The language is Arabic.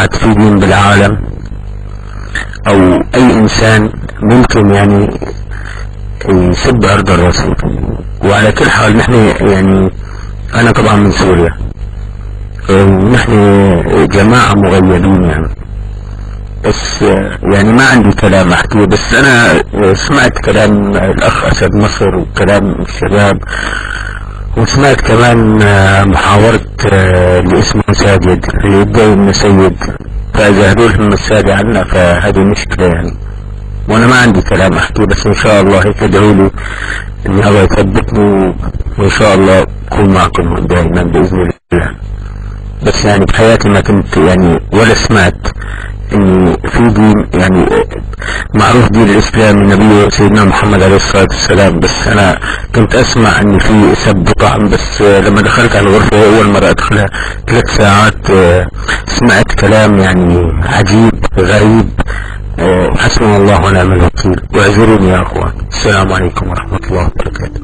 احد في دين بالعالم او اي انسان ممكن يعني يسب ارض الرسول. وعلى كل حال نحن يعني انا طبعا من سوريا، ونحن جماعة مغيبين يعني، بس يعني ما عندي كلام احكيه. بس انا سمعت كلام الاخ اسد مصر وكلام الشباب، وسمعت كمان محاورة اللي اسمه ساجد اللي يدعي انه سيد، فاذا هدول هم السادة عنا فهذه مشكلة يعني. وانا ما عندي كلام احكيه، بس ان شاء الله هيك ادعوا لي ان الله يثبتني، وان شاء الله اكون معكم دائما باذن الله. بس يعني بحياتي ما كنت يعني ولا سمعت ان في دين يعني معروف دين الاسلام النبي سيدنا محمد عليه الصلاة والسلام، بس انا كنت اسمع ان في سب طعن. بس لما دخلت على الغرفة اول مرة ادخلها 3 ساعات سمعت كلام يعني عجيب غريب. حسبنا الله ونعم الوكيل، واعذروني يا اخوان. السلام عليكم ورحمة الله وبركاته.